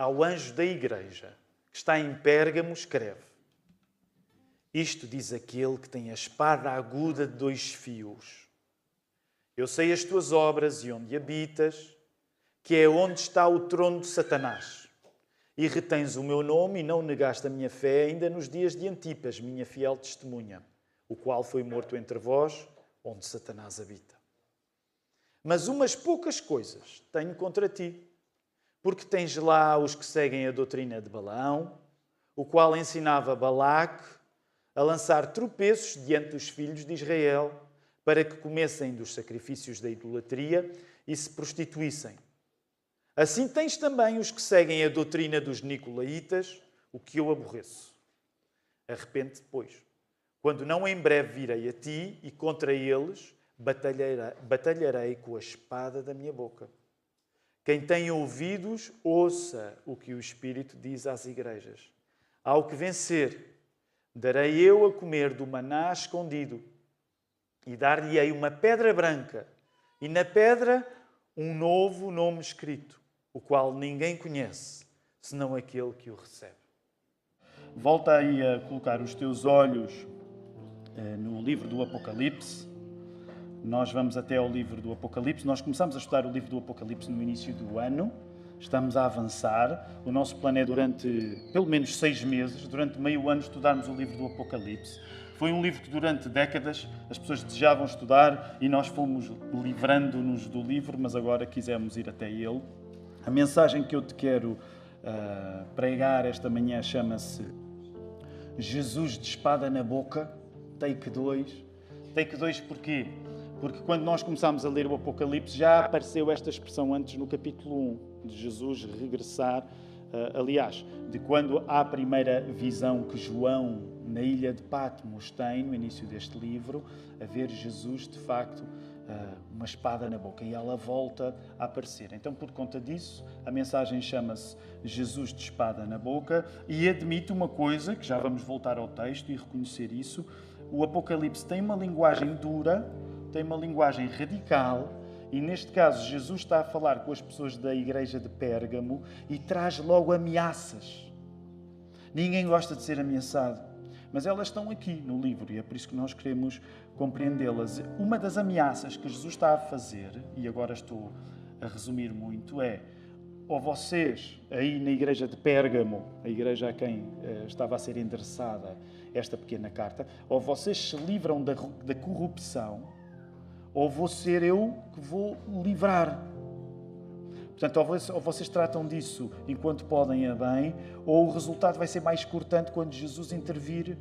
ao anjo da igreja que está em Pérgamo, escreve: Isto diz aquele que tem a espada aguda de 2 fios. Eu sei as tuas obras e onde habitas, que é onde está o trono de Satanás. E retens o meu nome e não negaste a minha fé ainda nos dias de Antipas, minha fiel testemunha, o qual foi morto entre vós, onde Satanás habita. Mas umas poucas coisas tenho contra ti, porque tens lá os que seguem a doutrina de Balaão, o qual ensinava Balaque a lançar tropeços diante dos filhos de Israel, para que comessem dos sacrifícios da idolatria e se prostituíssem. Assim tens também os que seguem a doutrina dos nicolaítas, o que eu aborreço. Arrepende-te, pois, quando não em breve virei a ti e contra eles batalharei com a espada da minha boca. Quem tem ouvidos, ouça o que o Espírito diz às igrejas. Ao que vencer, darei eu a comer do maná escondido, e dar-lhe-ei uma pedra branca, e na pedra um novo nome escrito, o qual ninguém conhece, senão aquele que o recebe. Volta aí a colocar os teus olhos no livro do Apocalipse. Nós vamos até ao livro do Apocalipse. Nós começamos a estudar o livro do Apocalipse no início do ano. Estamos a avançar. O nosso plano é durante pelo menos 6 meses, durante meio ano, estudarmos o livro do Apocalipse. Foi um livro que durante décadas as pessoas desejavam estudar e nós fomos livrando-nos do livro, mas agora quisemos ir até ele. A mensagem que eu te quero pregar esta manhã chama-se Jesus de espada na boca, take 2. Take 2 porquê? Porque quando nós começámos a ler o Apocalipse já apareceu esta expressão antes no capítulo 1, de Jesus regressar, aliás, de quando há a primeira visão que João, na ilha de Patmos, tem, no início deste livro, a ver Jesus, de facto, uma espada na boca, e ela volta a aparecer. Então, por conta disso, a mensagem chama-se Jesus de espada na boca e admite uma coisa, que já vamos voltar ao texto e reconhecer isso: o Apocalipse tem uma linguagem dura, tem uma linguagem radical, e neste caso Jesus está a falar com as pessoas da igreja de Pérgamo e traz logo ameaças. Ninguém gosta de ser ameaçado, mas elas estão aqui no livro e é por isso que nós queremos compreendê-las. Uma das ameaças que Jesus está a fazer, e agora estou a resumir muito, é: ou vocês, aí na igreja de Pérgamo, a igreja a quem estava a ser endereçada esta pequena carta, ou vocês se livram da corrupção, ou vou ser eu que vou livrar. Portanto, ou vocês tratam disso enquanto podem a bem, ou o resultado vai ser mais cortante quando Jesus intervir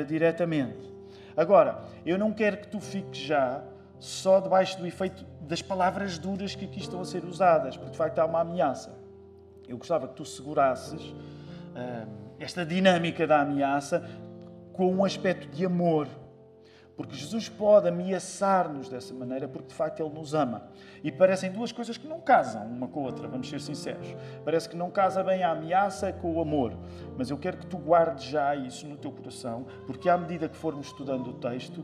diretamente. Agora, eu não quero que tu fiques já só debaixo do efeito das palavras duras que aqui estão a ser usadas, porque de facto há uma ameaça. Eu gostava que tu segurasses esta dinâmica da ameaça com um aspecto de amor. Porque Jesus pode ameaçar-nos dessa maneira porque, de facto, Ele nos ama. E parecem duas coisas que não casam uma com a outra, vamos ser sinceros. Parece que não casa bem a ameaça com o amor. Mas eu quero que tu guardes já isso no teu coração, porque à medida que formos estudando o texto,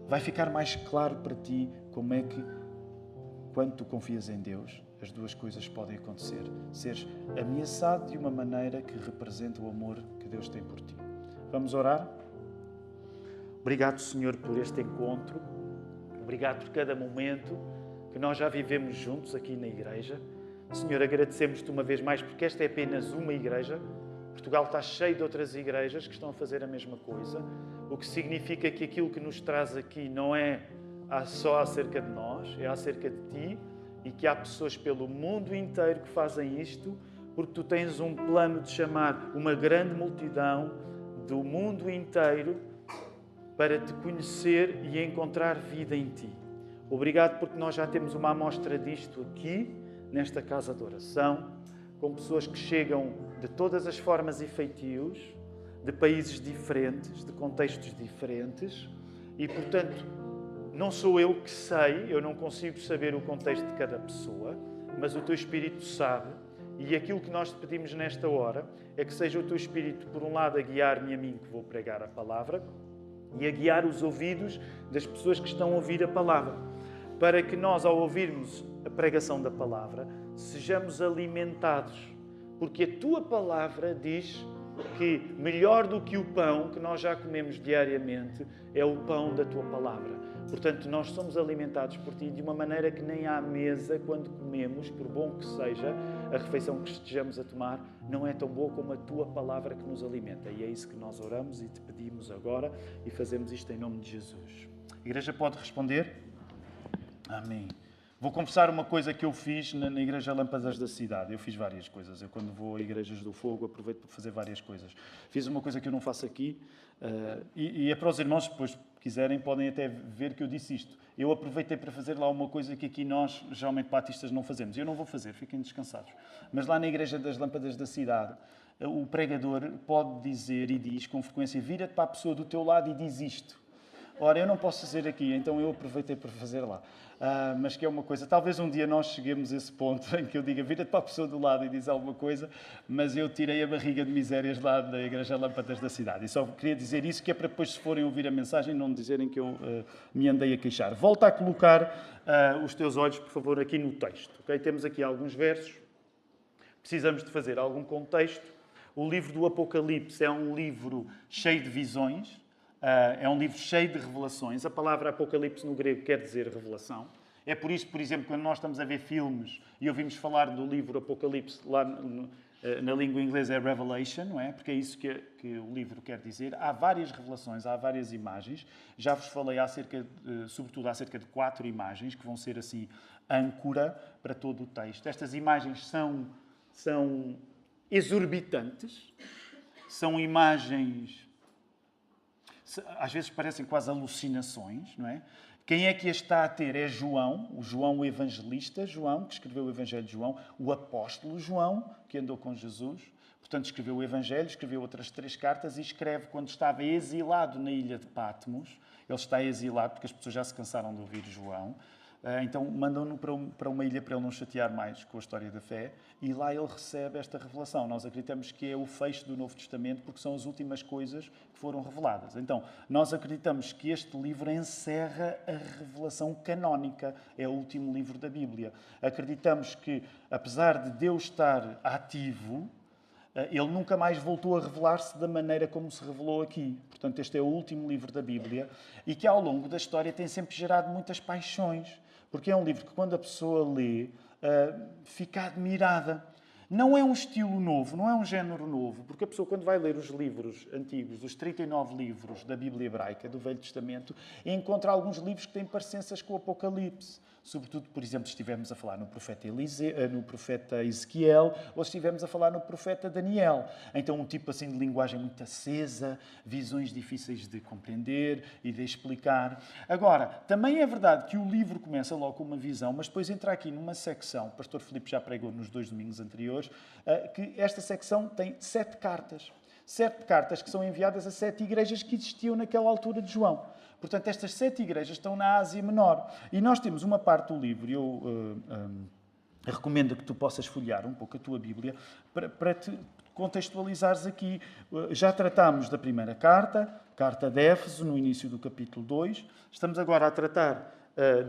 vai ficar mais claro para ti como é que, quando tu confias em Deus, as duas coisas podem acontecer. Seres ameaçado de uma maneira que representa o amor que Deus tem por ti. Vamos orar? Obrigado, Senhor, por este encontro. Obrigado por cada momento que nós já vivemos juntos aqui na igreja. Senhor, agradecemos-te uma vez mais porque esta é apenas uma igreja. Portugal está cheio de outras igrejas que estão a fazer a mesma coisa, o que significa que aquilo que nos traz aqui não é só acerca de nós, é acerca de Ti, e que há pessoas pelo mundo inteiro que fazem isto porque Tu tens um plano de chamar uma grande multidão do mundo inteiro para Te conhecer e encontrar vida em Ti. Obrigado porque nós já temos uma amostra disto aqui, nesta casa de oração, com pessoas que chegam de todas as formas e feitios, de países diferentes, de contextos diferentes, e, portanto, não sou eu que sei, eu não consigo saber o contexto de cada pessoa, mas o Teu Espírito sabe, e aquilo que nós Te pedimos nesta hora é que seja o Teu Espírito, por um lado, a guiar-me a mim, que vou pregar a palavra, e a guiar os ouvidos das pessoas que estão a ouvir a palavra, para que nós, ao ouvirmos a pregação da palavra, sejamos alimentados porque a tua palavra diz que melhor do que o pão que nós já comemos diariamente é o pão da tua palavra. Portanto, nós somos alimentados por ti de uma maneira que nem à mesa, quando comemos, por bom que seja, a refeição que estejamos a tomar, não é tão boa como a tua palavra que nos alimenta. E é isso que nós oramos e te pedimos agora e fazemos isto em nome de Jesus. A igreja pode responder? Amém. Vou confessar uma coisa que eu fiz na Igreja Lâmpadas da Cidade. Eu fiz várias coisas. Eu, quando vou a Igrejas do Fogo, aproveito para fazer várias coisas. Fiz uma coisa que eu não faço aqui, e é para os irmãos, depois, se quiserem, podem até ver que eu disse isto. Eu aproveitei para fazer lá uma coisa que aqui nós, geralmente batistas, não fazemos. Eu não vou fazer, fiquem descansados. Mas lá na Igreja das Lâmpadas da Cidade, o pregador pode dizer e diz com frequência: vira-te para a pessoa do teu lado e diz isto. Ora, eu não posso fazer aqui, então eu aproveitei para fazer lá. Mas que é uma coisa, talvez um dia nós cheguemos a esse ponto em que eu diga: vira-te para a pessoa do lado e diz alguma coisa, mas eu tirei a barriga de misérias lá da Igreja Lâmpadas da Cidade. E só queria dizer isso, que é para depois, se forem ouvir a mensagem, não dizerem que eu me andei a queixar. Volta a colocar os teus olhos, por favor, aqui no texto. Okay? Temos aqui alguns versos, precisamos de fazer algum contexto. O livro do Apocalipse é um livro cheio de visões. É um livro cheio de revelações. A palavra Apocalipse no grego quer dizer revelação. É por isso, por exemplo, quando nós estamos a ver filmes e ouvimos falar do livro Apocalipse, lá na língua inglesa é Revelation, não é? Porque é isso que o livro quer dizer. Há várias revelações, há várias imagens. Já vos falei sobretudo acerca de 4 imagens que vão ser assim âncora para todo o texto. Estas imagens são exorbitantes, são imagens, às vezes parecem quase alucinações, não é? Quem é que as está a ter? É João, o João o evangelista, João, que escreveu o Evangelho de João, o apóstolo João, que andou com Jesus, portanto escreveu o Evangelho, escreveu outras 3 cartas e escreve quando estava exilado na ilha de Patmos. Ele está exilado porque as pessoas já se cansaram de ouvir João. Então mandam-no para uma ilha para ele não chatear mais com a história da fé, e lá ele recebe esta revelação. Nós acreditamos que é o fecho do Novo Testamento porque são as últimas coisas que foram reveladas. Então, nós acreditamos que este livro encerra a revelação canónica, é o último livro da Bíblia. Acreditamos que, apesar de Deus estar ativo, ele nunca mais voltou a revelar-se da maneira como se revelou aqui. Portanto, este é o último livro da Bíblia e que, ao longo da história, tem sempre gerado muitas paixões. Porque é um livro que, quando a pessoa lê, fica admirada. Não é um estilo novo, não é um género novo, porque a pessoa, quando vai ler os livros antigos, os 39 livros da Bíblia hebraica, do Velho Testamento, encontra alguns livros que têm parecenças com o Apocalipse. Sobretudo, por exemplo, se estivermos a falar no profeta Ezequiel ou se estivermos a falar no profeta Daniel. Então, um tipo assim de linguagem muito acesa, visões difíceis de compreender e de explicar. Agora, também é verdade que o livro começa logo com uma visão, mas depois entra aqui numa secção, o pastor Filipe já pregou nos 2 domingos anteriores, que esta secção tem 7 cartas. 7 cartas que são enviadas a 7 igrejas que existiam naquela altura de João. Portanto, estas 7 igrejas estão na Ásia Menor. E nós temos uma parte do livro, e eu recomendo que tu possas folhear um pouco a tua Bíblia, para te contextualizares aqui. Já tratámos da primeira carta, carta de Éfeso, no início do capítulo 2. Estamos agora a tratar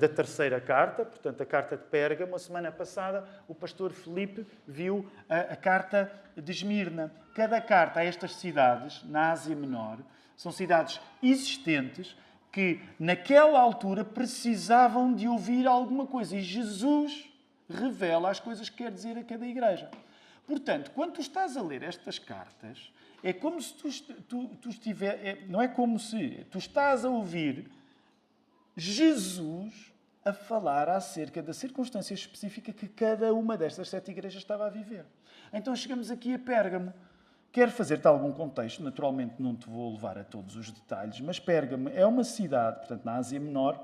da terceira carta, portanto, a carta de Pérgamo. A semana passada, o pastor Filipe viu a carta de Esmirna. Cada carta a estas cidades, na Ásia Menor, são cidades existentes que, naquela altura, precisavam de ouvir alguma coisa. E Jesus revela as coisas que quer dizer a cada igreja. Portanto, quando tu estás a ler estas cartas, é como se não é como se tu estás a ouvir Jesus a falar acerca da circunstância específica que cada uma destas 7 igrejas estava a viver. Então chegamos aqui a Pérgamo. Quero fazer-te algum contexto, naturalmente não te vou levar a todos os detalhes, mas Pérgamo é uma cidade, portanto, na Ásia Menor,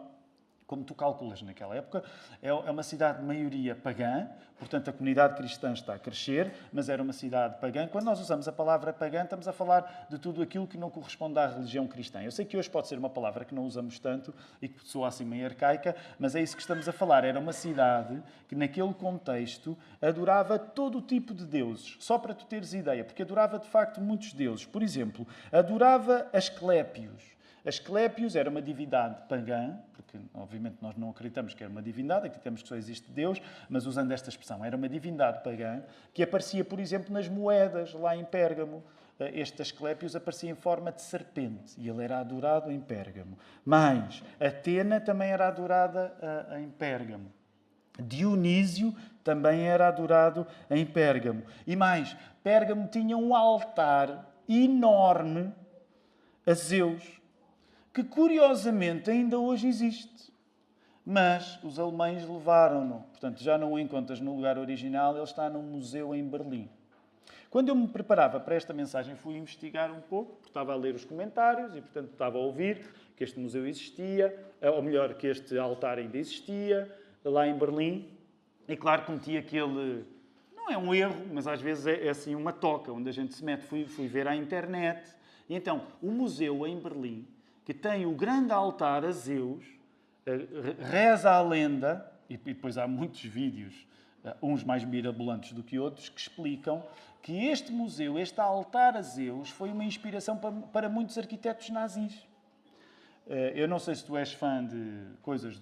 como tu calculas naquela época, é uma cidade de maioria pagã, portanto a comunidade cristã está a crescer, mas era uma cidade pagã. Quando nós usamos a palavra pagã, estamos a falar de tudo aquilo que não corresponde à religião cristã. Eu sei que hoje pode ser uma palavra que não usamos tanto e que soa assim meio arcaica, mas é isso que estamos a falar. Era uma cidade que naquele contexto adorava todo o tipo de deuses, só para tu teres ideia, porque adorava de facto muitos deuses. Por exemplo, adorava Asclépios. Asclépios era uma divindade pagã, porque obviamente nós não acreditamos que era uma divindade, acreditamos que só existe Deus, mas usando esta expressão, era uma divindade pagã que aparecia, por exemplo, nas moedas lá em Pérgamo. Este Asclépios aparecia em forma de serpente e ele era adorado em Pérgamo. Mas Atena também era adorada em Pérgamo. Dionísio também era adorado em Pérgamo. E mais, Pérgamo tinha um altar enorme a Zeus, que curiosamente ainda hoje existe. Mas os alemães levaram-no. Portanto, já não o encontras no lugar original, ele está num museu em Berlim. Quando eu me preparava para esta mensagem, fui investigar um pouco, porque estava a ler os comentários e, portanto, estava a ouvir que este museu existia, ou melhor, que este altar ainda existia, lá em Berlim. E, claro, cometi aquele... Não é um erro, mas às vezes é assim uma toca, onde a gente se mete. Fui ver à internet. E então, o museu em Berlim, que tem o grande altar a Zeus, reza a lenda, e depois há muitos vídeos, uns mais mirabolantes do que outros, que explicam que este museu, este altar a Zeus, foi uma inspiração para muitos arquitetos nazis. Eu não sei se tu és fã de coisas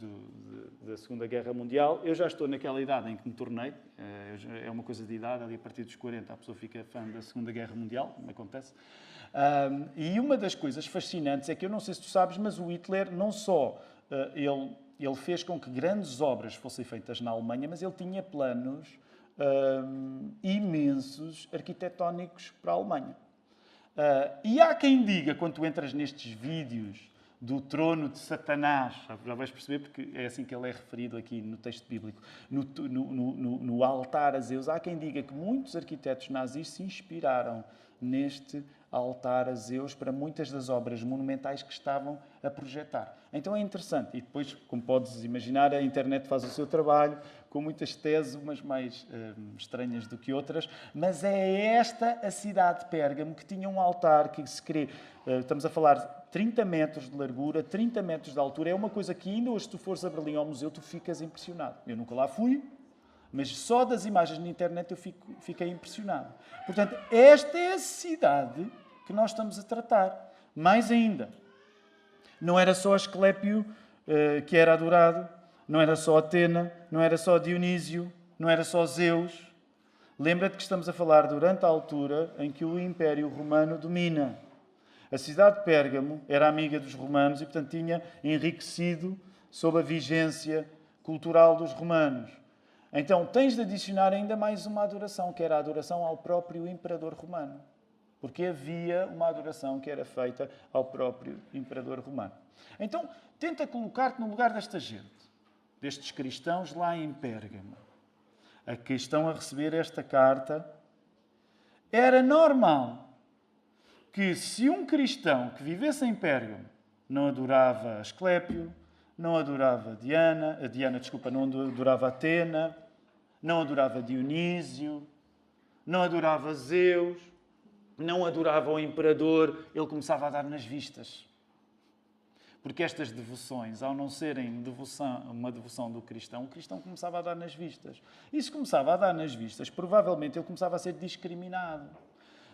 da Segunda Guerra Mundial. Eu já estou naquela idade em que me tornei. É uma coisa de idade, ali a partir dos 40 a pessoa fica fã da Segunda Guerra Mundial, como acontece. E uma das coisas fascinantes é que, eu não sei se tu sabes, mas o Hitler não só ele fez com que grandes obras fossem feitas na Alemanha, mas ele tinha planos imensos arquitetónicos para a Alemanha. E há quem diga, quando tu entras nestes vídeos do trono de Satanás, já vais perceber porque é assim que ele é referido aqui no texto bíblico, no altar a Zeus, há quem diga que muitos arquitetos nazis se inspiraram neste altar a Zeus para muitas das obras monumentais que estavam a projetar. Então é interessante. E depois, como podes imaginar, a internet faz o seu trabalho, com muitas teses, umas mais estranhas do que outras, mas é esta a cidade de Pérgamo, que tinha um altar que se crê... estamos a falar 30 metros de largura, 30 metros de altura. É uma coisa que ainda hoje, se tu fores a Berlim ao museu, tu ficas impressionado. Eu nunca lá fui, mas só das imagens na internet eu fiquei impressionado. Portanto, esta é a cidade que nós estamos a tratar. Mais ainda, não era só Asclépio que era adorado, não era só Atena, não era só Dionísio, não era só Zeus. Lembra-te que estamos a falar durante a altura em que o Império Romano domina. A cidade de Pérgamo era amiga dos romanos e, portanto, tinha enriquecido sob a vigência cultural dos romanos. Então, tens de adicionar ainda mais uma adoração, que era a adoração ao próprio imperador romano. Porque havia uma adoração que era feita ao próprio imperador romano. Então, tenta colocar-te no lugar desta gente, destes cristãos lá em Pérgamo, a que estão a receber esta carta. Era normal que, se um cristão que vivesse em Pérgamo não adorava Asclépio, não adorava não adorava Atena, não adorava Dionísio, não adorava Zeus, não adorava o imperador, ele começava a dar nas vistas. Porque estas devoções, ao não serem uma devoção do cristão, o cristão começava a dar nas vistas. E se começava a dar nas vistas, provavelmente ele começava a ser discriminado.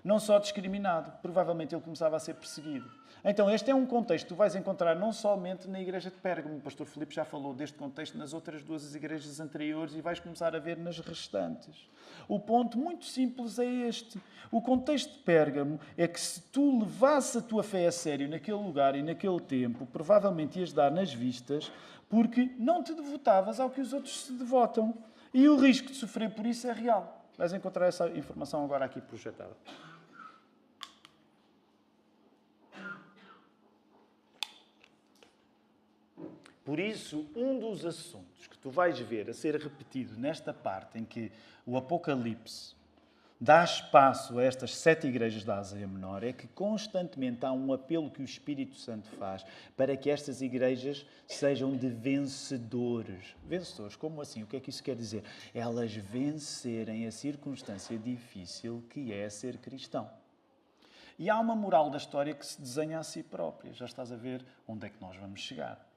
Não só discriminado, provavelmente ele começava a ser perseguido. Então, este é um contexto que tu vais encontrar não somente na igreja de Pérgamo. O pastor Filipe já falou deste contexto nas outras duas igrejas anteriores e vais começar a ver nas restantes. O ponto muito simples é este. O contexto de Pérgamo é que, se tu levasses a tua fé a sério naquele lugar e naquele tempo, provavelmente ias dar nas vistas, porque não te devotavas ao que os outros se devotam. E o risco de sofrer por isso é real. Vais encontrar essa informação agora aqui projetada. Por isso, um dos assuntos que tu vais ver a ser repetido nesta parte em que o Apocalipse dá espaço a estas 7 igrejas da Ásia Menor é que constantemente há um apelo que o Espírito Santo faz para que estas igrejas sejam de vencedores. Vencedores, como assim? O que é que isso quer dizer? Elas vencerem a circunstância difícil que é ser cristão. E há uma moral da história que se desenha a si própria. Já estás a ver onde é que nós vamos chegar.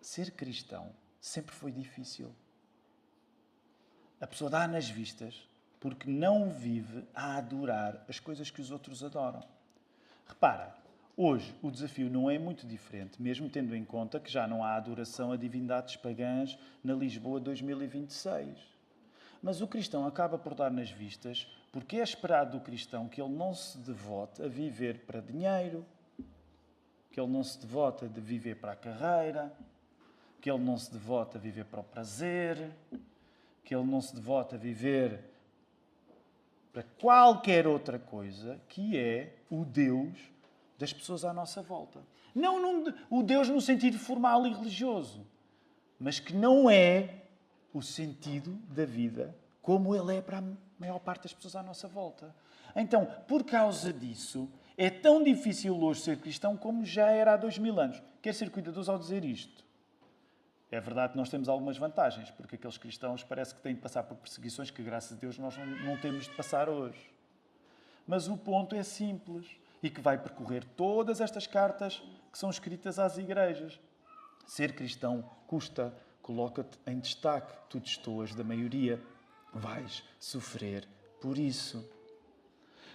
Ser cristão sempre foi difícil. A pessoa dá nas vistas porque não vive a adorar as coisas que os outros adoram. Repara, Hoje, o desafio não é muito diferente, mesmo tendo em conta que já não há adoração a divindades pagãs na Lisboa 2026. Mas o cristão acaba por dar nas vistas porque é esperado do cristão que ele não se devote a viver para dinheiro, que ele não se devote a viver para a carreira, que ele não se devote a viver para o prazer, que ele não se devote a viver para qualquer outra coisa que é o Deus das pessoas à nossa volta. Não o Deus no sentido formal e religioso, mas que não é o sentido da vida como ele é para a maior parte das pessoas à nossa volta. Então, por causa disso, é tão difícil hoje ser cristão como já era há 2000 anos. Quero ser cuidadoso ao dizer isto. É verdade que nós temos algumas vantagens, porque aqueles cristãos parece que têm de passar por perseguições que, graças a Deus, nós não temos de passar hoje. Mas o ponto é simples e que vai percorrer todas estas cartas que são escritas às igrejas. Ser cristão custa, coloca-te em destaque. Tu destoas da maioria, vais sofrer por isso.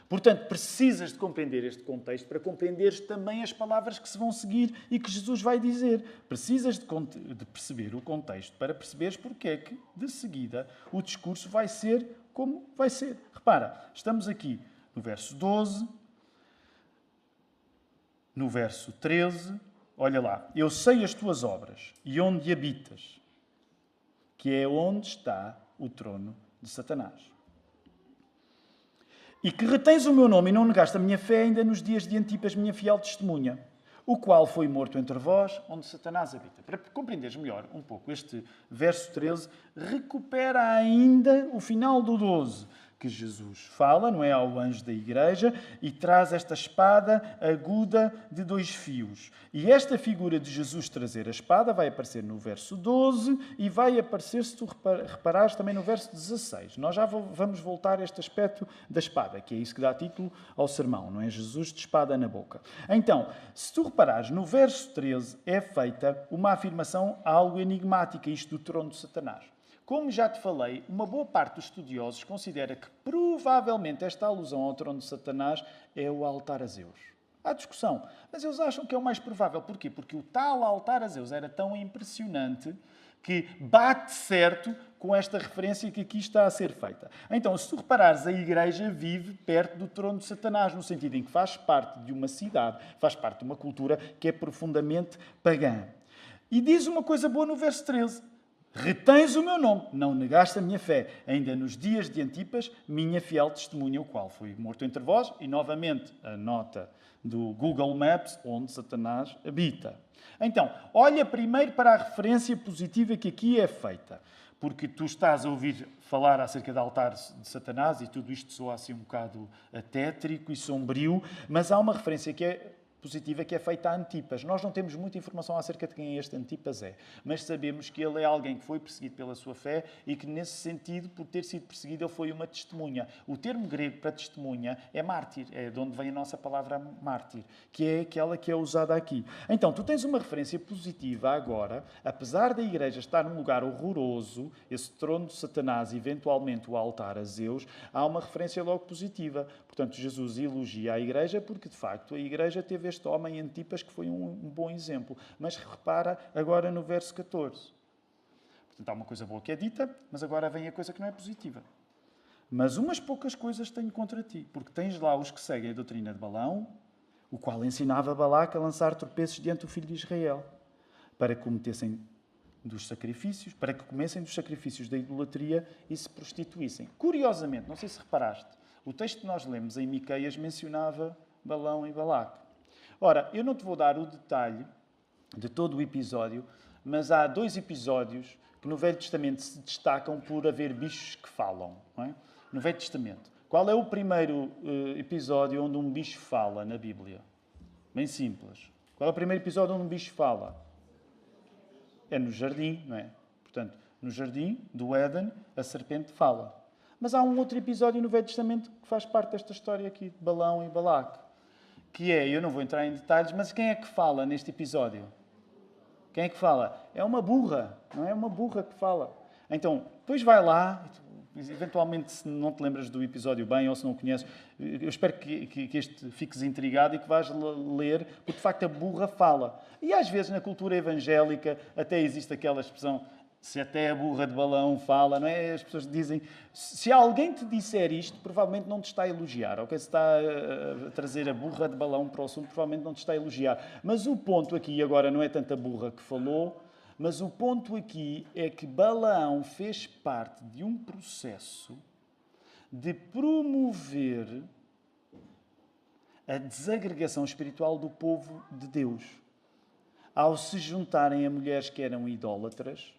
Portanto, precisas de compreender este contexto para compreenderes também as palavras que se vão seguir e que Jesus vai dizer. Precisas de perceber o contexto para perceberes porque é que, de seguida, o discurso vai ser como vai ser. Repara, estamos aqui no verso 12, no verso 13. Olha lá. Eu sei as tuas obras e onde habitas, que é onde está o trono de Satanás. E que retens o meu nome e não negaste a minha fé ainda nos dias de Antipas, minha fiel testemunha, o qual foi morto entre vós, onde Satanás habita. Para compreenderes melhor um pouco este verso 13, recupera ainda o final do 12, que Jesus fala, não é, ao anjo da igreja, e traz esta espada aguda de 2 fios. E esta figura de Jesus trazer a espada vai aparecer no verso 12 e vai aparecer, se tu reparares, também no verso 16. Nós já vamos voltar a este aspecto da espada, que é isso que dá título ao sermão, não é? Jesus de espada na boca. Então, se tu reparares, no verso 13 é feita uma afirmação algo enigmática, isto do trono de Satanás. Como já te falei, uma boa parte dos estudiosos considera que provavelmente esta alusão ao trono de Satanás é o altar a Zeus. Há discussão, mas eles acham que é o mais provável. Porquê? Porque o tal altar a Zeus era tão impressionante que bate certo com esta referência que aqui está a ser feita. Então, se tu reparares, a igreja vive perto do trono de Satanás, no sentido em que faz parte de uma cidade, faz parte de uma cultura que é profundamente pagã. E diz uma coisa boa no verso 13. Retens o meu nome, não negaste a minha fé, ainda nos dias de Antipas, minha fiel testemunha, o qual foi morto entre vós, e novamente a nota do Google Maps, onde Satanás habita. Então, olha primeiro para a referência positiva que aqui é feita, porque tu estás a ouvir falar acerca de altares de Satanás e tudo isto soa assim um bocado tétrico e sombrio, mas há uma referência que é positiva que é feita a Antipas. Nós não temos muita informação acerca de quem este Antipas é, mas sabemos que ele é alguém que foi perseguido pela sua fé e que, nesse sentido, por ter sido perseguido, ele foi uma testemunha. O termo grego para testemunha é mártir, é de onde vem a nossa palavra mártir, que é aquela que é usada aqui. Então, tu tens uma referência positiva agora, apesar da igreja estar num lugar horroroso, esse trono de Satanás, eventualmente o altar a Zeus, há uma referência logo positiva. Portanto, Jesus elogia a igreja porque, de facto, a igreja teve este homem Antipas que foi um bom exemplo. Mas repara agora no verso 14. Portanto, há uma coisa boa que é dita, mas agora vem a coisa que não é positiva. Mas umas poucas coisas tenho contra ti, porque tens lá os que seguem a doutrina de Balaão, o qual ensinava Balaque a lançar tropeços diante do filho de Israel, para que comessem dos sacrifícios da idolatria e se prostituíssem. Curiosamente, não sei se reparaste, o texto que nós lemos em Miqueias mencionava Balaão e Balaque. Ora, eu não te vou dar o detalhe de todo o episódio, mas há 2 episódios que no Velho Testamento se destacam por haver bichos que falam. Não é? No Velho Testamento. Qual é o primeiro episódio onde um bicho fala na Bíblia? Bem simples. Qual é o primeiro episódio onde um bicho fala? É no jardim, não é? Portanto, no jardim do Éden, a serpente fala. Mas há um outro episódio no Velho Testamento que faz parte desta história aqui de Balaão e Balaque. Que é, eu não vou entrar em detalhes, mas quem é que fala neste episódio? É uma burra, não é uma burra que fala. Então, depois vai lá, eventualmente, se não te lembras do episódio bem ou se não o conheces, eu espero que este fiques intrigado e que vais ler, porque de facto a burra fala. E às vezes na cultura evangélica até existe aquela expressão, se até a burra de balão fala, não é? As pessoas dizem, se alguém te disser isto, provavelmente não te está a elogiar, ok? Se está a trazer a burra de balão para o assunto, provavelmente não te está a elogiar. Mas o ponto aqui agora não é tanto a burra que falou, mas o ponto aqui é que Balaão fez parte de um processo de promover a desagregação espiritual do povo de Deus. Ao se juntarem a mulheres que eram idólatras,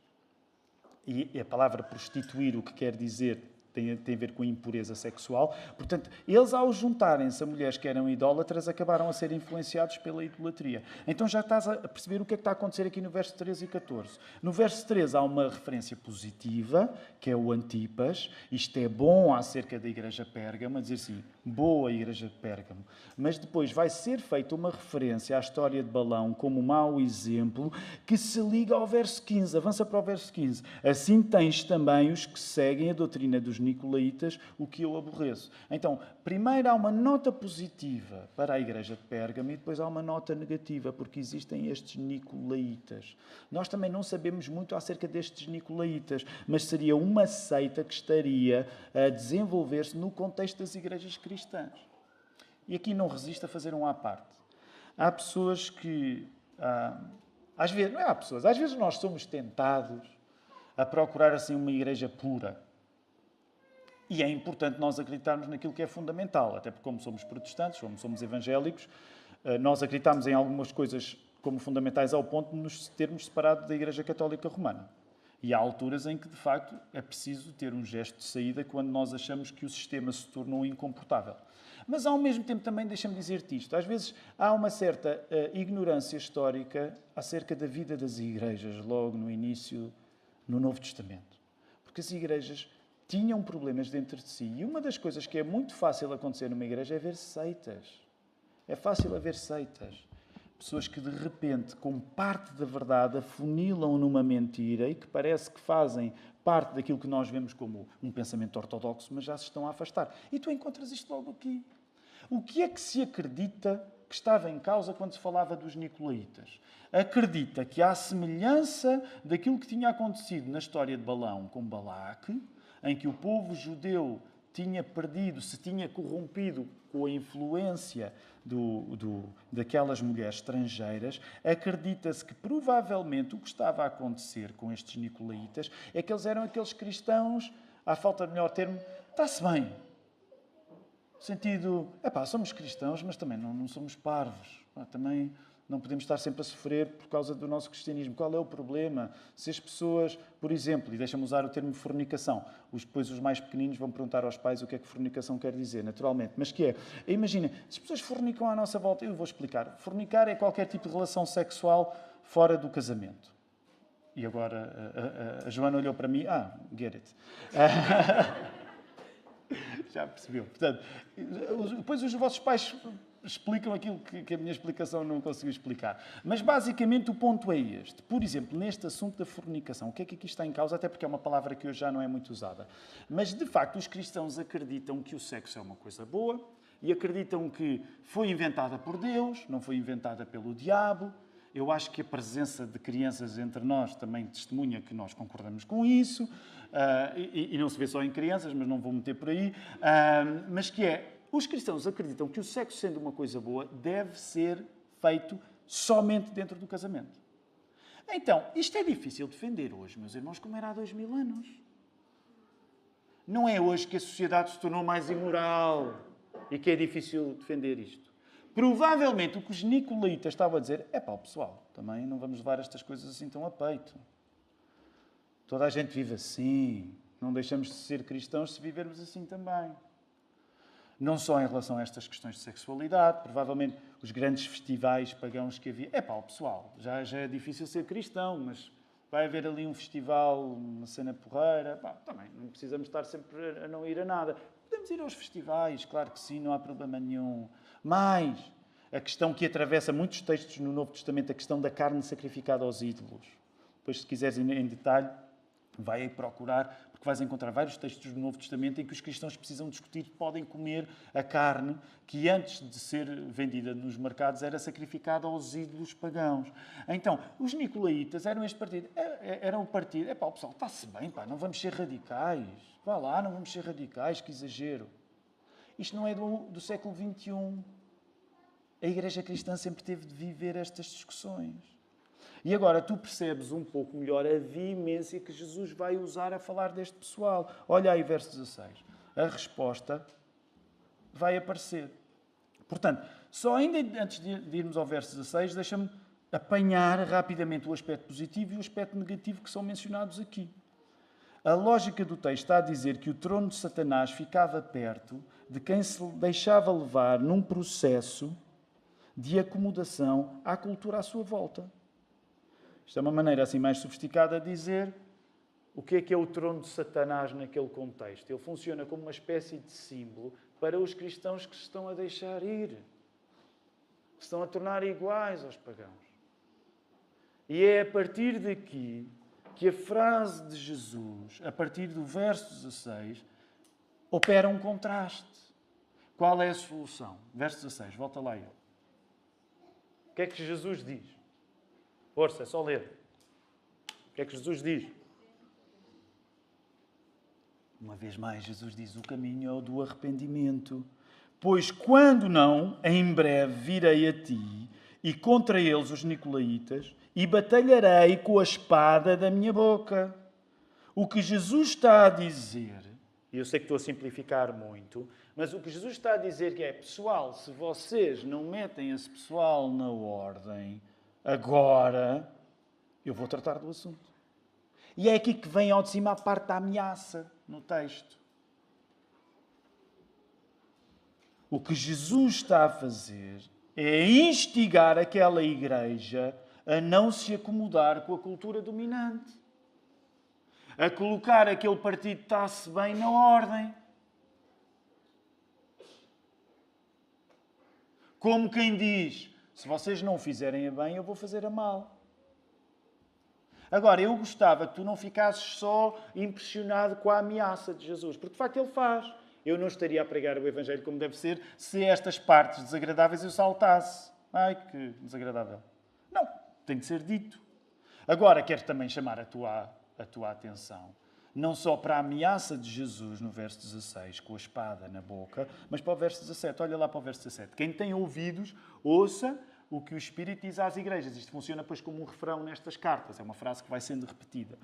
e a palavra prostituir o que quer dizer tem a ver com a impureza sexual. Portanto, eles ao juntarem-se a mulheres que eram idólatras acabaram a ser influenciados pela idolatria. Então já estás a perceber o que é que está a acontecer aqui no verso 13 e 14. No verso 13 há uma referência positiva, que é o Antipas. Isto é bom acerca da igreja de Pérgamo, a dizer assim, boa igreja de Pérgamo. Mas depois vai ser feita uma referência à história de Balaão como mau exemplo que se liga ao verso 15. Avança para o verso 15. Assim tens também os que seguem a doutrina dos nicolaítas, o que eu aborreço. Então, primeiro há uma nota positiva para a igreja de Pérgamo e depois há uma nota negativa, porque existem estes nicolaítas. Nós também não sabemos muito acerca destes nicolaítas, mas seria uma seita que estaria a desenvolver-se no contexto das igrejas cristãs. E aqui não resisto a fazer um à parte. Há pessoas que... às vezes, não é há pessoas, às vezes nós somos tentados a procurar assim uma igreja pura. E é importante nós acreditarmos naquilo que é fundamental, até porque como somos protestantes, como somos evangélicos, nós acreditamos em algumas coisas como fundamentais ao ponto de nos termos separado da Igreja Católica Romana. E há alturas em que, de facto, é preciso ter um gesto de saída quando nós achamos que o sistema se tornou incomportável. Mas, ao mesmo tempo, também deixa-me dizer-te isto. Às vezes há uma certa ignorância histórica acerca da vida das igrejas, logo no início, no Novo Testamento. Porque as igrejas tinham problemas dentro de si. E uma das coisas que é muito fácil acontecer numa igreja é haver seitas. É fácil haver seitas. Pessoas que, de repente, com parte da verdade, afunilam numa mentira e que parece que fazem parte daquilo que nós vemos como um pensamento ortodoxo, mas já se estão a afastar. E tu encontras isto logo aqui. O que é que se acredita que estava em causa quando se falava dos nicolaítas? Acredita que, à semelhança daquilo que tinha acontecido na história de Balaão com Balaque, em que o povo judeu tinha perdido, se tinha corrompido com a influência daquelas mulheres estrangeiras, acredita-se que provavelmente o que estava a acontecer com estes nicolaítas é que eles eram aqueles cristãos, à falta de melhor termo, está-se bem. No sentido, somos cristãos, mas também não somos parvos. Também não podemos estar sempre a sofrer por causa do nosso cristianismo. Qual é o problema? Se as pessoas, por exemplo, e deixa-me usar o termo fornicação, depois os mais pequeninos vão perguntar aos pais o que é que fornicação quer dizer, naturalmente. Mas que é? Imagina, se as pessoas fornicam à nossa volta, eu vou explicar. Fornicar é qualquer tipo de relação sexual fora do casamento. E agora a Joana olhou para mim, get it. Já percebeu. Portanto, depois os vossos pais explicam aquilo que a minha explicação não conseguiu explicar. Mas, basicamente, o ponto é este. Por exemplo, neste assunto da fornicação, o que é que aqui está em causa? Até porque é uma palavra que hoje já não é muito usada. Mas, de facto, os cristãos acreditam que o sexo é uma coisa boa e acreditam que foi inventada por Deus, não foi inventada pelo diabo. Eu acho que a presença de crianças entre nós também testemunha que nós concordamos com isso. E não se vê só em crianças, mas não vou meter por aí. Mas que é... Os cristãos acreditam que o sexo, sendo uma coisa boa, deve ser feito somente dentro do casamento. Então, isto é difícil de defender hoje, meus irmãos, como era há 2000 anos. Não é hoje que a sociedade se tornou mais imoral e que é difícil defender isto. Provavelmente o que os nicolaítas estavam a dizer é pessoal, também não vamos levar estas coisas assim tão a peito. Toda a gente vive assim, não deixamos de ser cristãos se vivermos assim também. Não só em relação a estas questões de sexualidade, provavelmente os grandes festivais pagãos que havia. Pessoal, já é difícil ser cristão, mas vai haver ali um festival, uma cena porreira. Também não precisamos estar sempre a não ir a nada. Podemos ir aos festivais, claro que sim, não há problema nenhum. Mas a questão que atravessa muitos textos no Novo Testamento, a questão da carne sacrificada aos ídolos. Depois, se quiseres ir em detalhe, vai aí procurar, porque vais encontrar vários textos do Novo Testamento em que os cristãos precisam discutir, podem comer a carne que antes de ser vendida nos mercados era sacrificada aos ídolos pagãos. Então, os nicolaítas eram este partido. Eram o partido, o pessoal, está-se bem, não vamos ser radicais. Vá lá, não vamos ser radicais, que exagero. Isto não é do século XXI. A Igreja Cristã sempre teve de viver estas discussões. E agora tu percebes um pouco melhor a veemência que Jesus vai usar a falar deste pessoal. Olha aí, verso 16. A resposta vai aparecer. Portanto, só ainda antes de irmos ao verso 16, deixa-me apanhar rapidamente o aspecto positivo e o aspecto negativo que são mencionados aqui. A lógica do texto está a dizer que o trono de Satanás ficava perto de quem se deixava levar num processo de acomodação à cultura à sua volta. Isto é uma maneira assim mais sofisticada de dizer o que é o trono de Satanás naquele contexto. Ele funciona como uma espécie de símbolo para os cristãos que se estão a deixar ir, que se estão a tornar iguais aos pagãos. E é a partir daqui que a frase de Jesus, a partir do verso 16, opera um contraste. Qual é a solução? Verso 16, volta lá eu. O que é que Jesus diz? Força, é só ler. O que é que Jesus diz? Uma vez mais, Jesus diz, o caminho é o do arrependimento. Pois quando não, em breve virei a ti e contra eles os nicolaítas e batalharei com a espada da minha boca. O que Jesus está a dizer, e eu sei que estou a simplificar muito, mas o que Jesus está a dizer que é, pessoal, se vocês não metem esse pessoal na ordem, agora eu vou tratar do assunto. E é aqui que vem ao de cima a parte da ameaça no texto. O que Jesus está a fazer é instigar aquela igreja a não se acomodar com a cultura dominante. A colocar aquele partido está-se bem na ordem. Como quem diz, se vocês não fizerem a bem, eu vou fazer a mal. Agora, eu gostava que tu não ficasses só impressionado com a ameaça de Jesus, porque de facto ele faz. Eu não estaria a pregar o Evangelho como deve ser se estas partes desagradáveis eu saltasse. Ai, que desagradável. Não, tem de ser dito. Agora, quero também chamar a tua atenção, não só para a ameaça de Jesus no verso 16, com a espada na boca, mas para o verso 17. Olha lá para o verso 17. Quem tem ouvidos, ouça o que o Espírito diz às igrejas. Isto funciona depois como um refrão nestas cartas. É uma frase que vai sendo repetida.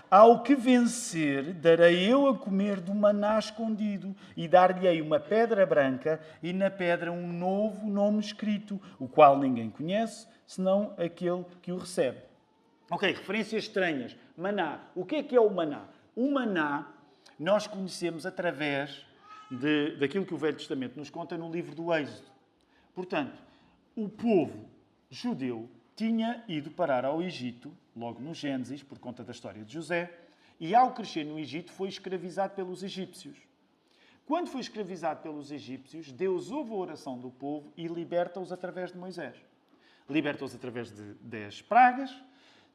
Ao que vencer, darei eu a comer do maná escondido e dar-lhe-ei uma pedra branca e na pedra um novo nome escrito, o qual ninguém conhece, senão aquele que o recebe. Ok, referências estranhas. Maná. O que é o maná? O maná nós conhecemos através daquilo que o Velho Testamento nos conta no livro do Êxodo. Portanto, o povo judeu tinha ido parar ao Egito, logo no Gênesis, por conta da história de José, e ao crescer no Egito foi escravizado pelos egípcios. Quando foi escravizado pelos egípcios, Deus ouve a oração do povo e liberta-os através de Moisés. Liberta-os através de 10 pragas,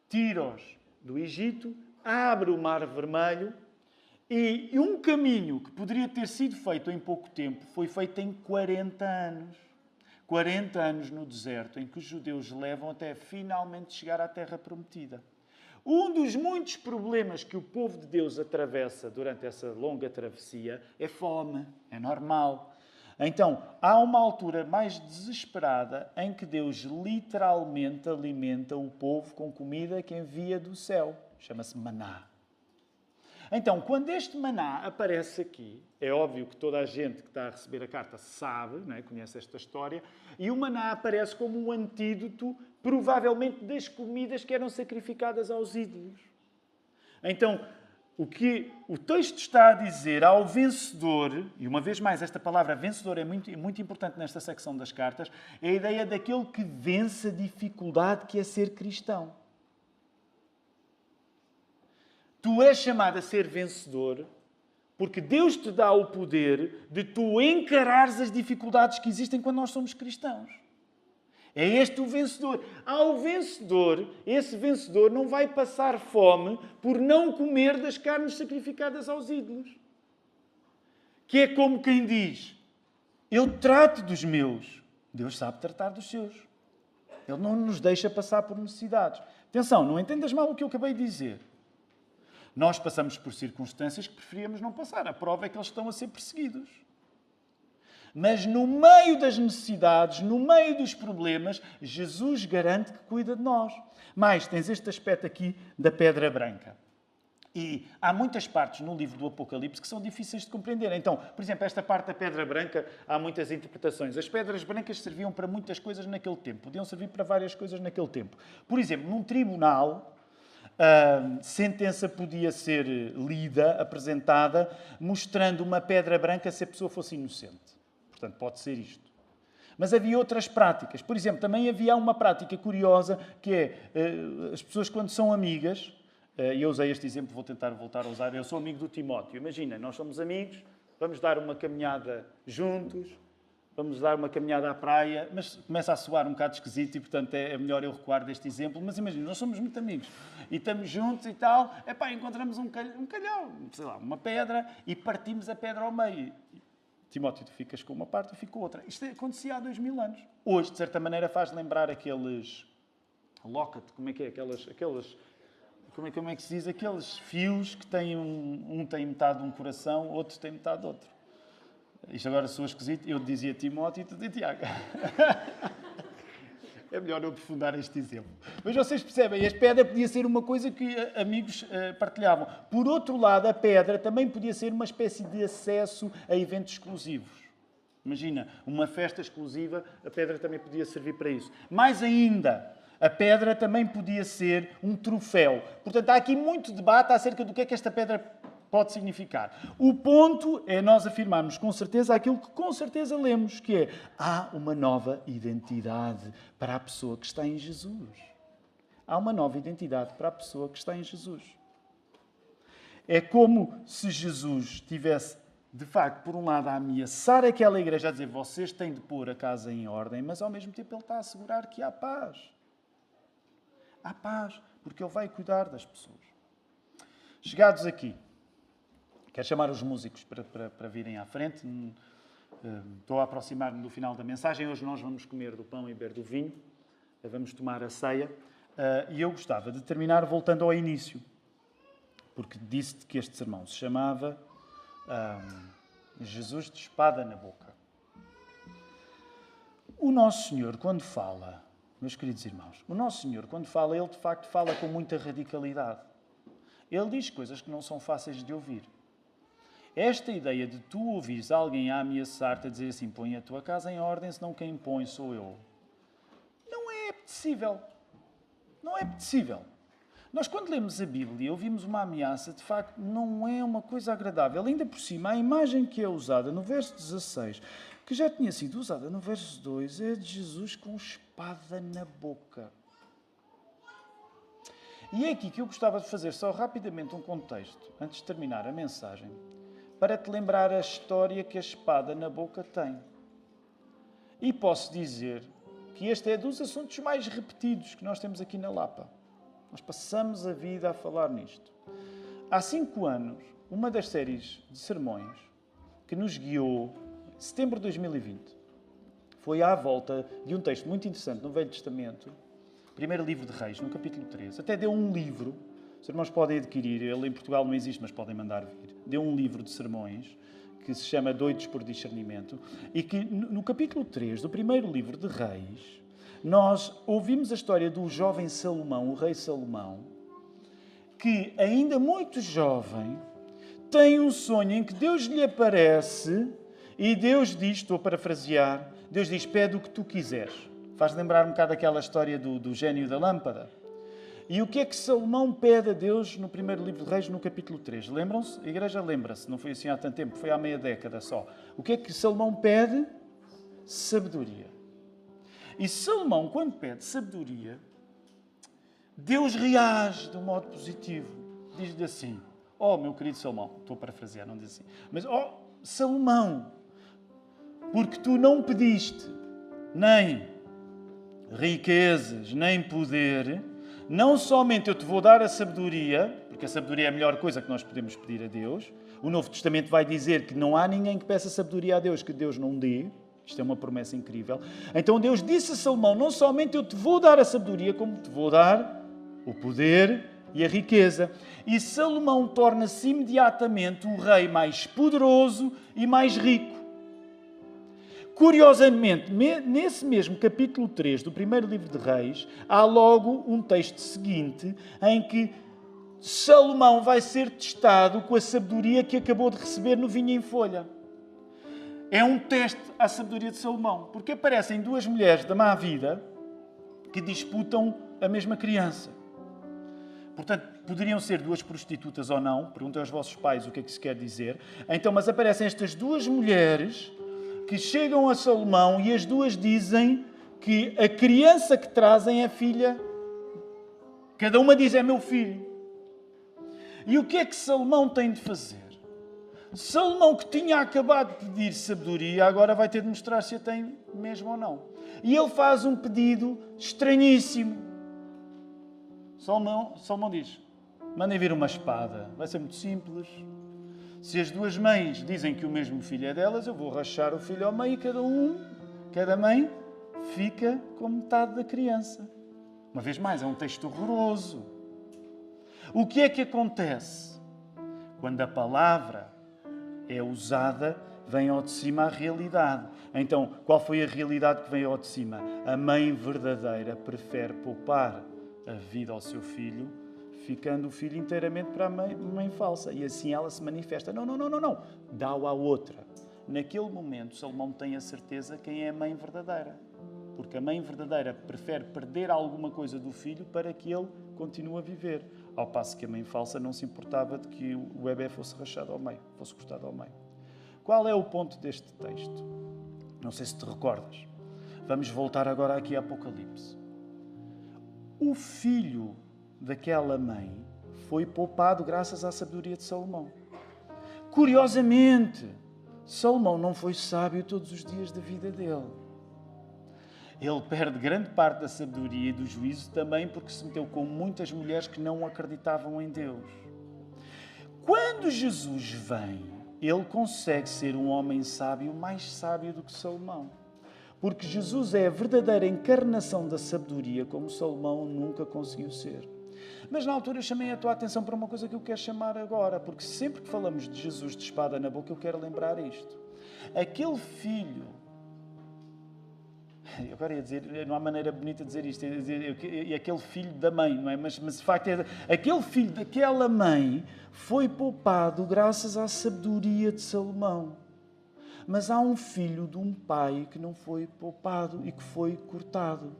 tira-os do Egito, abre o Mar Vermelho e um caminho que poderia ter sido feito em pouco tempo foi feito em 40 anos. 40 anos no deserto, em que os judeus levam até finalmente chegar à Terra Prometida. Um dos muitos problemas que o povo de Deus atravessa durante essa longa travessia é fome. É normal. Então, há uma altura mais desesperada em que Deus literalmente alimenta o povo com comida que envia do céu. Chama-se maná. Então, quando este maná aparece aqui, é óbvio que toda a gente que está a receber a carta sabe, não é? Conhece esta história, e o maná aparece como um antídoto, provavelmente, das comidas que eram sacrificadas aos ídolos. Então, o que o texto está a dizer ao vencedor, e uma vez mais esta palavra vencedor é muito importante nesta secção das cartas, é a ideia daquele que vence a dificuldade que é ser cristão. Tu és chamado a ser vencedor porque Deus te dá o poder de tu encarares as dificuldades que existem quando nós somos cristãos. É este o vencedor. Ao vencedor, esse vencedor não vai passar fome por não comer das carnes sacrificadas aos ídolos. Que é como quem diz, eu trato dos meus. Deus sabe tratar dos seus. Ele não nos deixa passar por necessidades. Atenção, não entendas mal o que eu acabei de dizer. Nós passamos por circunstâncias que preferíamos não passar. A prova é que eles estão a ser perseguidos. Mas no meio das necessidades, no meio dos problemas, Jesus garante que cuida de nós. Mas tens este aspecto aqui da pedra branca. E há muitas partes no livro do Apocalipse que são difíceis de compreender. Então, por exemplo, esta parte da pedra branca, há muitas interpretações. As pedras brancas serviam para muitas coisas naquele tempo. Podiam servir para várias coisas naquele tempo. Por exemplo, num tribunal, a sentença podia ser lida, apresentada, mostrando uma pedra branca se a pessoa fosse inocente. Portanto, pode ser isto. Mas havia outras práticas. Por exemplo, também havia uma prática curiosa, que é as pessoas quando são amigas, e eu usei este exemplo, vou tentar voltar a usar, eu sou amigo do Timóteo. Imagina, nós somos amigos, vamos dar uma caminhada juntos, vamos dar uma caminhada à praia, mas começa a soar um bocado esquisito e, portanto, é melhor eu recuar deste exemplo. Mas imagina, nós somos muito amigos e estamos juntos e tal, encontramos um calhau, sei lá, uma pedra e partimos a pedra ao meio. Timóteo, tu ficas com uma parte, eu fico com outra. Isto acontecia há 2000 anos. Hoje, de certa maneira, faz lembrar aqueles locket, como é que é? Como é que se diz? Aqueles fios que têm um tem metade de um coração, outro tem metade de outro. Isto agora soa esquisito. Eu dizia Timóteo e tu dizia Tiago. É melhor eu aprofundar este exemplo. Mas vocês percebem, a pedra podia ser uma coisa que amigos partilhavam. Por outro lado, a pedra também podia ser uma espécie de acesso a eventos exclusivos. Imagina, uma festa exclusiva, a pedra também podia servir para isso. Mais ainda, a pedra também podia ser um troféu. Portanto, há aqui muito debate acerca do que é que esta pedra pode significar. O ponto é nós afirmarmos com certeza aquilo que com certeza lemos, que é há uma nova identidade para a pessoa que está em Jesus. Há uma nova identidade para a pessoa que está em Jesus. É como se Jesus tivesse, de facto, por um lado, a ameaçar aquela igreja, a dizer vocês têm de pôr a casa em ordem, mas ao mesmo tempo ele está a assegurar que há paz. Há paz, porque ele vai cuidar das pessoas. Chegados aqui, quero chamar os músicos para virem à frente. Estou a aproximar-me do final da mensagem. Hoje nós vamos comer do pão e beber do vinho. Vamos tomar a ceia. E eu gostava de terminar voltando ao início. Porque disse-te que este sermão se chamava Jesus de espada na boca. O Nosso Senhor, quando fala, meus queridos irmãos, o Nosso Senhor, quando fala, Ele de facto fala com muita radicalidade. Ele diz coisas que não são fáceis de ouvir. Esta ideia de tu ouvires alguém a ameaçar-te, a dizer assim, põe a tua casa em ordem, senão quem põe sou eu. Não é apetecível. Não é apetecível. Nós, quando lemos a Bíblia, ouvimos uma ameaça, de facto, não é uma coisa agradável. Ainda por cima, a imagem que é usada no verso 16, que já tinha sido usada no verso 2, é de Jesus com espada na boca. E é aqui que eu gostava de fazer só rapidamente um contexto, antes de terminar a mensagem, para te lembrar a história que a espada na boca tem. E posso dizer que este é dos assuntos mais repetidos que nós temos aqui na Lapa. Nós passamos a vida a falar nisto. Há 5 anos, uma das séries de sermões que nos guiou, em setembro de 2020, foi à volta de um texto muito interessante no Velho Testamento, primeiro livro de Reis, no capítulo 13. Até deu um livro, os irmãos podem adquirir, ele em Portugal não existe, mas podem mandar vir. Deu um livro de sermões que se chama Doidos por Discernimento e que no capítulo 3 do primeiro livro de Reis, nós ouvimos a história do jovem Salomão, o rei Salomão, que ainda muito jovem tem um sonho em que Deus lhe aparece e Deus diz, estou a parafrasear, Deus diz, pede o que tu quiseres. Faz lembrar um bocado aquela história do gênio da lâmpada. E o que é que Salomão pede a Deus no primeiro livro de Reis, no capítulo 3? Lembram-se? A igreja lembra-se, não foi assim há tanto tempo, foi há meia década só. O que é que Salomão pede? Sabedoria. E Salomão, quando pede sabedoria, Deus reage de um modo positivo. Diz-lhe assim, meu querido Salomão, estou a parafrasear, não diz assim, mas, Salomão, porque tu não pediste nem riquezas, nem poder, não somente eu te vou dar a sabedoria, porque a sabedoria é a melhor coisa que nós podemos pedir a Deus. O Novo Testamento vai dizer que não há ninguém que peça sabedoria a Deus que Deus não dê. Isto é uma promessa incrível. Então Deus disse a Salomão, não somente eu te vou dar a sabedoria, como te vou dar o poder e a riqueza. E Salomão torna-se imediatamente o rei mais poderoso e mais rico. Curiosamente, nesse mesmo capítulo 3 do primeiro livro de Reis, há logo um texto seguinte em que Salomão vai ser testado com a sabedoria que acabou de receber no vinho em folha. É um teste à sabedoria de Salomão, porque aparecem duas mulheres da má vida que disputam a mesma criança. Portanto, poderiam ser duas prostitutas ou não, perguntem aos vossos pais o que é que isso quer dizer. Então, mas aparecem estas duas mulheres que chegam a Salomão e as duas dizem que a criança que trazem é filha. Cada uma diz, é meu filho. E o que é que Salomão tem de fazer? Salomão, que tinha acabado de pedir sabedoria, agora vai ter de mostrar se a tem mesmo ou não. E ele faz um pedido estranhíssimo. Salomão diz, mandem vir uma espada. Vai ser muito simples. Se as duas mães dizem que o mesmo filho é delas, eu vou rachar o filho ao meio e cada mãe fica com metade da criança. Uma vez mais, é um texto horroroso. O que é que acontece? Quando a palavra é usada, vem ao de cima a realidade. Então, qual foi a realidade que veio ao de cima? A mãe verdadeira prefere poupar a vida ao seu filho, ficando o filho inteiramente para a mãe falsa. E assim ela se manifesta. Não. Dá-o à outra. Naquele momento, Salomão tem a certeza quem é a mãe verdadeira. Porque a mãe verdadeira prefere perder alguma coisa do filho para que ele continue a viver. Ao passo que a mãe falsa não se importava de que o bebê fosse rachado ao meio, fosse cortado ao meio. Qual é o ponto deste texto? Não sei se te recordas. Vamos voltar agora aqui a Apocalipse. O filho daquela mãe foi poupado graças à sabedoria de Salomão. Curiosamente, Salomão não foi sábio todos os dias da vida dele. Ele perde grande parte da sabedoria e do juízo também porque se meteu com muitas mulheres que não acreditavam em Deus. Quando Jesus vem, ele consegue ser um homem sábio, mais sábio do que Salomão. Porque Jesus é a verdadeira encarnação da sabedoria, como Salomão nunca conseguiu ser. Mas na altura eu chamei a tua atenção para uma coisa que eu quero chamar agora, porque sempre que falamos de Jesus de espada na boca, eu quero lembrar isto. Aquele filho, eu agora ia dizer, não há maneira bonita de dizer isto, e aquele filho da mãe, não é? Mas de facto, aquele filho daquela mãe foi poupado graças à sabedoria de Salomão. Mas há um filho de um pai que não foi poupado e que foi cortado,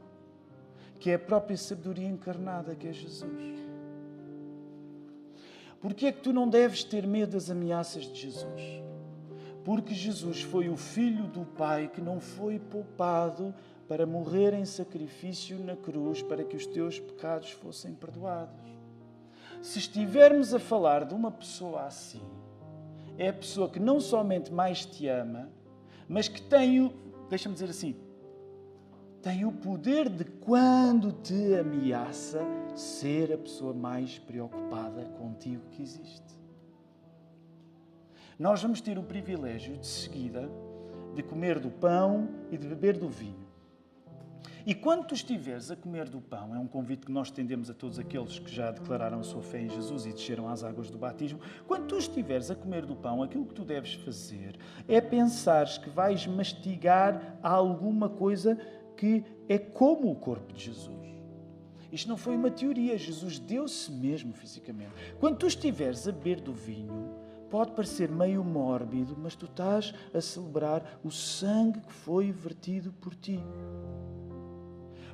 que é a própria sabedoria encarnada, que é Jesus. Porquê é que tu não deves ter medo das ameaças de Jesus? Porque Jesus foi o Filho do Pai que não foi poupado para morrer em sacrifício na cruz para que os teus pecados fossem perdoados. Se estivermos a falar de uma pessoa assim, é a pessoa que não somente mais te ama, mas que tem deixa-me dizer assim, tem o poder de, quando te ameaça, ser a pessoa mais preocupada contigo que existe. Nós vamos ter o privilégio, de seguida, de comer do pão e de beber do vinho. E quando tu estiveres a comer do pão, é um convite que nós estendemos a todos aqueles que já declararam a sua fé em Jesus e desceram às águas do batismo. Quando tu estiveres a comer do pão, aquilo que tu deves fazer é pensares que vais mastigar alguma coisa que é como o corpo de Jesus. Isto não foi uma teoria, Jesus deu-se mesmo fisicamente. Quando tu estiveres a beber do vinho, pode parecer meio mórbido, mas tu estás a celebrar o sangue que foi vertido por ti.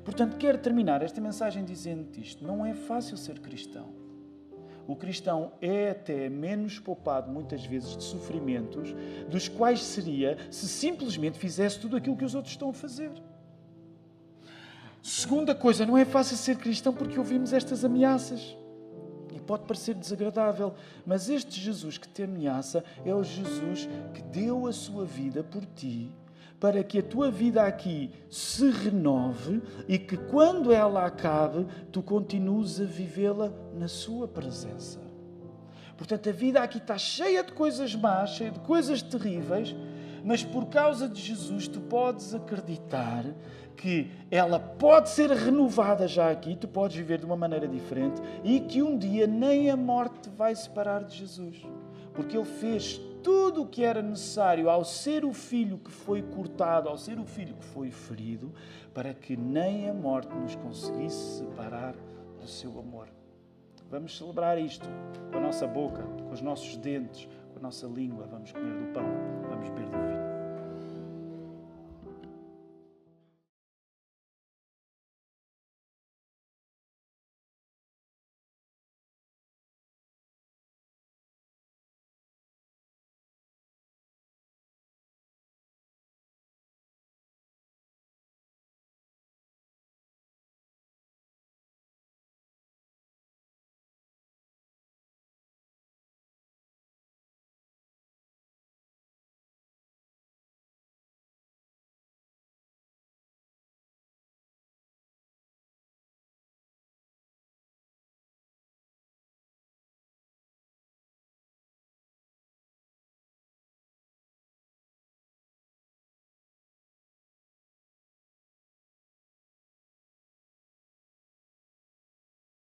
Portanto, quero terminar esta mensagem dizendo-te isto. Não é fácil ser cristão. O cristão é até menos poupado, muitas vezes, de sofrimentos, dos quais seria se simplesmente fizesse tudo aquilo que os outros estão a fazer. Segunda coisa, não é fácil ser cristão porque ouvimos estas ameaças. E pode parecer desagradável, mas este Jesus que te ameaça é o Jesus que deu a sua vida por ti, para que a tua vida aqui se renove e que quando ela acabe, tu continues a vivê-la na sua presença. Portanto, a vida aqui está cheia de coisas más, cheia de coisas terríveis, mas por causa de Jesus tu podes acreditar que ela pode ser renovada já aqui, tu podes viver de uma maneira diferente e que um dia nem a morte te vai separar de Jesus. Porque Ele fez tudo o que era necessário ao ser o Filho que foi cortado, ao ser o Filho que foi ferido, para que nem a morte nos conseguisse separar do seu amor. Vamos celebrar isto com a nossa boca, com os nossos dentes, com a nossa língua. Vamos comer do pão.